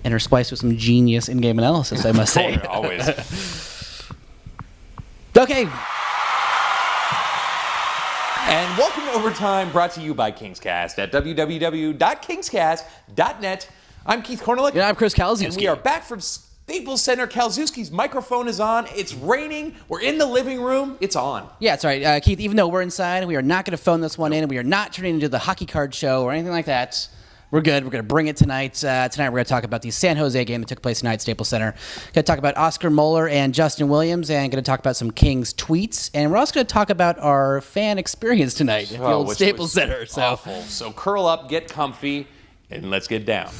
interspliced with some genius in-game analysis, I must say. Always. Okay. And welcome to Overtime, brought to you by KingsCast at www.kingscast.net. I'm Keith Korneluk. And I'm Chris Kalzewski. And we are back from Staples Center. Kalzewski's microphone is on. It's raining. We're in the living room. It's on. Yeah, that's right. Keith, even though we're inside, we are not going to phone this one in. We are not turning into the hockey card show or anything like that. We're good. We're going to bring it tonight. Tonight we're going to talk about the San Jose game that took place tonight at Staples Center. Going to talk about Oscar Moeller and Justin Williams, and going to talk about some Kings tweets. And we're also going to talk about our fan experience tonight at the old Staples Center. Awful. So curl up, get comfy, and let's get down.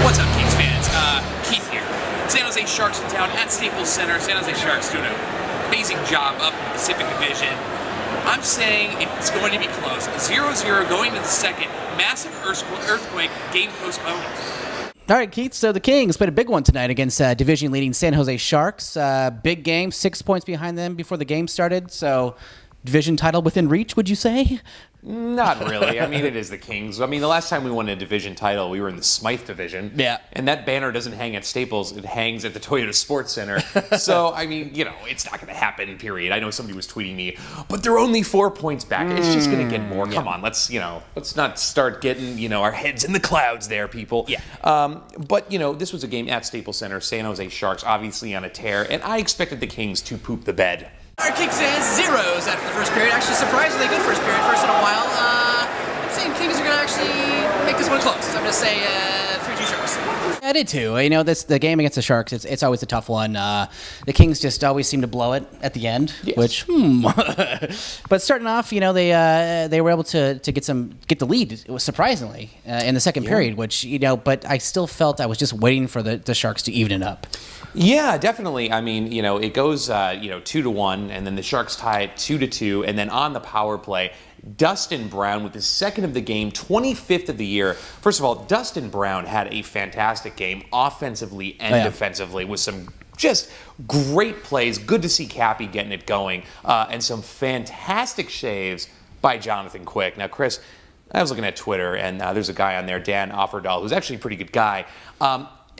What's up, Kings fans? Keith here. San Jose Sharks in town at Staples Center. San Jose Sharks doing an amazing job up in the Pacific Division. I'm saying it's going to be close. 0-0 going to the second. Massive earthquake, game postponed. All right, Keith, so the Kings played a big one tonight against division-leading San Jose Sharks. Big game, 6 points behind them before the game started. So division title within reach, would you say? Not really. I mean, it is the Kings. I mean, the last time we won a division title, we were in the Smythe division. Yeah. And that banner doesn't hang at Staples. It hangs at the Toyota Sports Center. So, I mean, it's not going to happen, period. I know somebody was tweeting me, but they're only 4 points back. It's just going to get more. Come on, let's not start getting, our heads in the clouds there, people. Yeah. But, this was a game at Staples Center. San Jose Sharks obviously on a tear, and I expected the Kings to poop the bed. Our Kings fans, zeros after the first period. Actually, surprisingly good first period, first in a while. I'm saying Kings are going to actually make this one close. I'm going to say 3-2 Sharks. I did too. The game against the Sharks, it's always a tough one. The Kings just always seem to blow it at the end, yes. Which, But starting off, they were able to get the lead, surprisingly, in the second period, which, but I still felt I was just waiting for the Sharks to even it up. Yeah, definitely. I mean, it goes, 2-1, and then the Sharks tie it 2-2, and then on the power play, Dustin Brown with his second of the game, 25th of the year. First of all, Dustin Brown had a fantastic game offensively and defensively with some just great plays. Good to see Cappy getting it going, and some fantastic shaves by Jonathan Quick. Now, Chris, I was looking at Twitter, and there's a guy on there, Dan Offerdahl, who's actually a pretty good guy.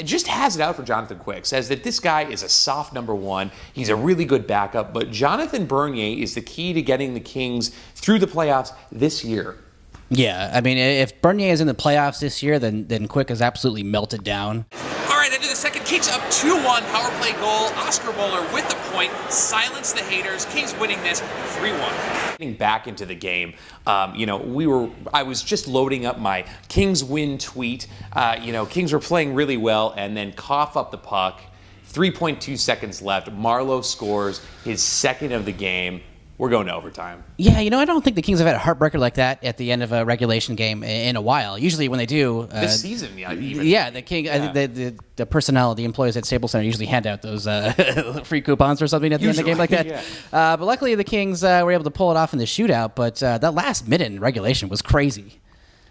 Just has it out for Jonathan Quick, says that this guy is a soft number one. He's a really good backup, but Jonathan Bernier is the key to getting the Kings through the playoffs this year. Yeah, I mean, if Bernier is in the playoffs this year, then Quick has absolutely melted down. All right, into the second. Kings up 2-1, power play goal. Oscar Moeller with the point. Silence the haters. Kings winning this 3-1. Getting back into the game, I was just loading up my Kings win tweet. Kings were playing really well, and then cough up the puck. 3.2 seconds left. Marleau scores his second of the game. We're going to overtime. Yeah, I don't think the Kings have had a heartbreaker like that at the end of a regulation game in a while. Usually when they do... this season, even. Yeah, the King, I think the personnel, the employees at Staples Center usually hand out those free coupons or something at the end of the game like that. Yeah. But luckily the Kings were able to pull it off in the shootout, but that last minute in regulation was crazy.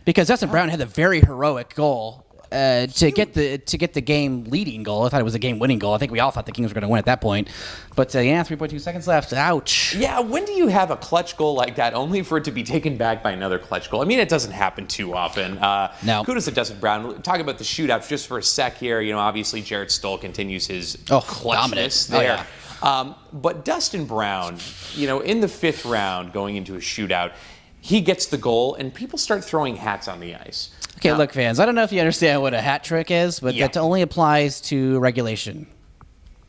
Because Dustin Brown had a very heroic goal. To get the game leading goal. I thought it was a game winning goal. I think we all thought the Kings were going to win at that point. But 3.2 seconds left. Ouch. Yeah, when do you have a clutch goal like that only for it to be taken back by another clutch goal? I mean, it doesn't happen too often. No. Kudos to Dustin Brown. Talking about the shootouts just for a sec here. Obviously Jarrett Stoll continues his clutchness there. But Dustin Brown, in the fifth round going into a shootout, he gets the goal and people start throwing hats on the ice. Okay, look, fans, I don't know if you understand what a hat trick is, but that only applies to regulation.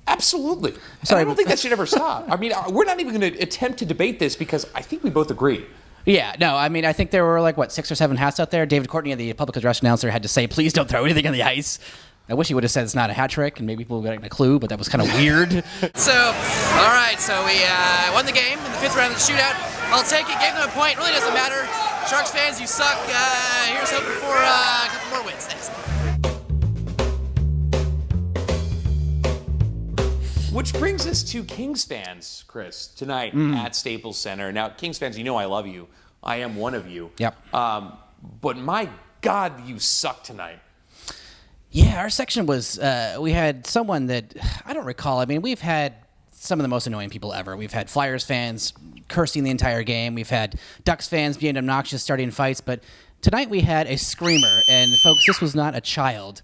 Absolutely. Sorry, I don't think that should ever stop. I mean, we're not even going to attempt to debate this because I think we both agree. Yeah, no, I mean, I think there were 6 or 7 hats out there. David Courtney, the public address announcer, had to say, please don't throw anything on the ice. I wish he would have said it's not a hat trick, and maybe people would have gotten a clue, but that was kind of weird. So we won the game in the fifth round of the shootout. I'll take it, gave them a point. Really doesn't matter. Sharks fans, you suck. Here's hoping for a couple more wins. Thanks. Which brings us to Kings fans, Chris, tonight at Staples Center. Now, Kings fans, I love you. I am one of you. Yep. But my God, you suck tonight. Yeah, our section was, we had someone that, I don't recall, I mean, we've had some of the most annoying people ever. We've had Flyers fans cursing the entire game. We've had Ducks fans being obnoxious, starting fights. But tonight we had a screamer. And, folks, this was not a child.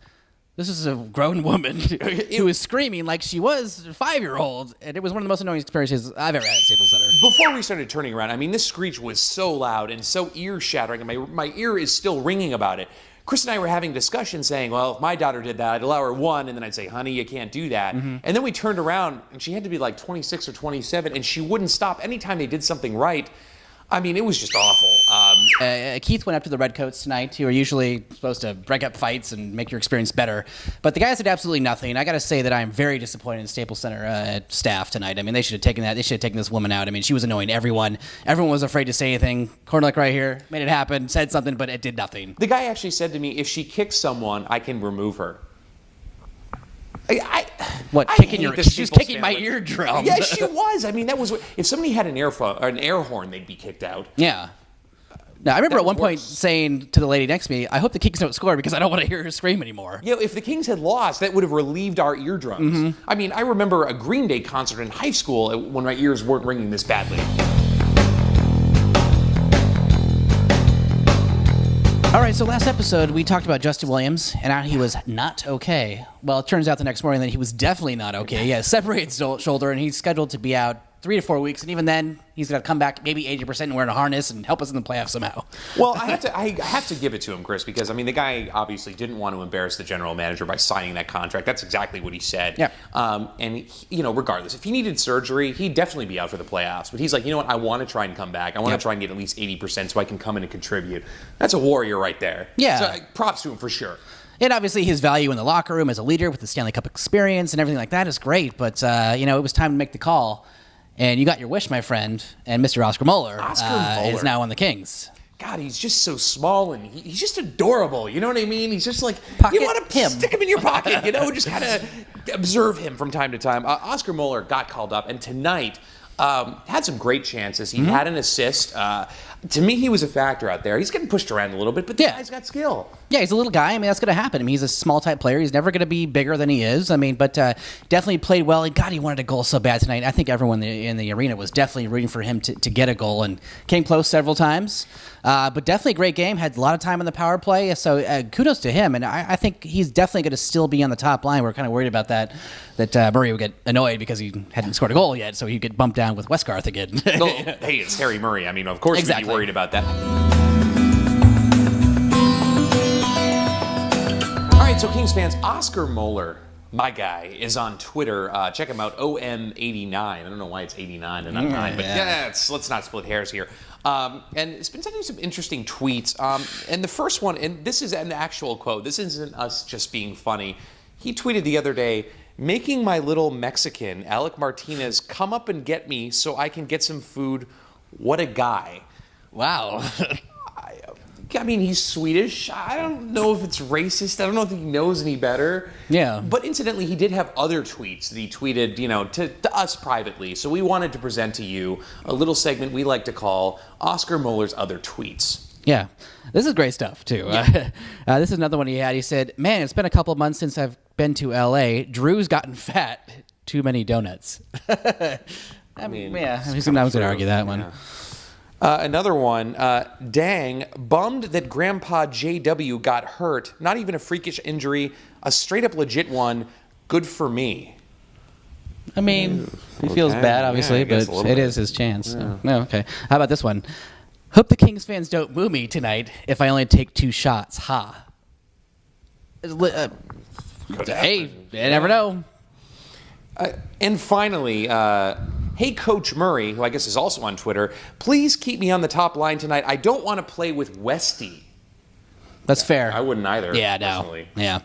This is a grown woman who was screaming like she was a 5-year-old, and it was one of the most annoying experiences I've ever had at Staples Center. Before we started turning around, I mean, this screech was so loud and so ear-shattering, and my ear is still ringing about it. Chris and I were having discussions saying, well, if my daughter did that, I'd allow her 1, and then I'd say, honey, you can't do that. And then we turned around, and she had to be like 26 or 27, and she wouldn't stop anytime they did something right. I mean, it was just awful. Keith went up to the Redcoats tonight, who are usually supposed to break up fights and make your experience better. But the guys did absolutely nothing. I got to say that I am very disappointed in Staples Center staff tonight. I mean, they should have taken that. They should have taken this woman out. I mean, she was annoying everyone. Everyone was afraid to say anything. Cornelick right here made it happen, said something, but it did nothing. The guy actually said to me, if she kicks someone, I can remove her. She was kicking my eardrum. Yeah, she was. I mean, that was if somebody had an air horn, they'd be kicked out. Yeah. Now, I remember at one point saying to the lady next to me, I hope the Kings don't score because I don't want to hear her scream anymore. Yeah, if the Kings had lost, that would have relieved our eardrums. I mean, I remember a Green Day concert in high school when my ears weren't ringing this badly. All right, so last episode, we talked about Justin Williams and how he was not okay. Well, it turns out the next morning that he was definitely not okay. He had a separated shoulder, and he's scheduled to be out 3 to 4 weeks, and even then, he's going to come back maybe 80% and wearing a harness and help us in the playoffs somehow. Well, I have to give it to him, Chris, because, I mean, the guy obviously didn't want to embarrass the general manager by signing that contract. That's exactly what he said. Yeah. And, regardless, if he needed surgery, he'd definitely be out for the playoffs. But he's like, you know what, I want to try and come back. I want to try and get at least 80% so I can come in and contribute. That's a warrior right there. Yeah. So props to him for sure. And obviously his value in the locker room as a leader with the Stanley Cup experience and everything like that is great. But, it was time to make the call. And you got your wish, my friend, and Mr. Oscar Moeller is now on the Kings. God, he's just so small and he's just adorable. You know what I mean? He's just like, Pocket you want to him. stick him in your pocket, just kind of observe him from time to time. Oscar Moeller got called up, and tonight had some great chances. He had an assist. To me, he was a factor out there. He's getting pushed around a little bit, but the guy's got skill. Yeah, he's a little guy. I mean, that's going to happen. I mean, he's a small type player. He's never going to be bigger than he is. I mean, but definitely played well. And God, he wanted a goal so bad tonight. I think everyone in the arena was definitely rooting for him to get a goal, and came close several times. But definitely a great game. Had a lot of time on the power play. So kudos to him. And I think he's definitely going to still be on the top line. We're kind of worried about that Murray would get annoyed because he hadn't scored a goal yet. So he'd get bumped down with Westgarth again. Well, hey, it's Harry Murray. I mean, of course we'd be worried about that. All right, so Kings fans, Oscar Moeller, my guy, is on Twitter. Check him out, OM89. I don't know why it's 89 and not 9, but let's not split hairs here. And it's been sending some interesting tweets. And the first one, and this is an actual quote. This isn't us just being funny. He tweeted the other day, making my little Mexican, Alec Martinez, come up and get me so I can get some food. What a guy. Wow. I mean, he's Swedish. I don't know if it's racist. I don't know if he knows any better. Yeah. But incidentally, he did have other tweets that he tweeted, to us privately. So we wanted to present to you a little segment we like to call Oscar Moeller's Other Tweets. Yeah. This is great stuff, too. Yeah. This is another one he had. He said, man, it's been a couple of months since I've been to L.A. Drew's gotten fat. Too many donuts. I mean, sometimes I would argue that one. Another one, dang, bummed that Grandpa JW got hurt. Not even a freakish injury, a straight-up legit one. Good for me. I mean, he feels bad, obviously, but it is his chance. Yeah. So. No, okay. How about this one? Hope the Kings fans don't boo me tonight if I only take 2 shots. Ha. Hey, you never know. And finally, hey, Coach Murray, who I guess is also on Twitter, please keep me on the top line tonight. I don't want to play with Westy. That's fair. I wouldn't either. Yeah, no. Personally. Yeah.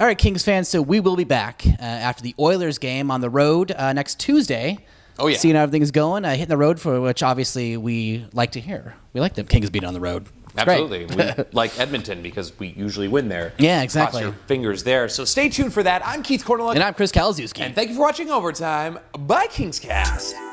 All right, Kings fans, so we will be back after the Oilers game on the road next Tuesday. Oh, yeah. Seeing how everything's going, hitting the road, for which obviously we like to hear. We like the Kings being on the road. Absolutely. We like Edmonton because we usually win there. Yeah, exactly. Cross your fingers there. So stay tuned for that. I'm Keith Cornelick. And I'm Chris Kalzewski. And thank you for watching Overtime by KingsCast.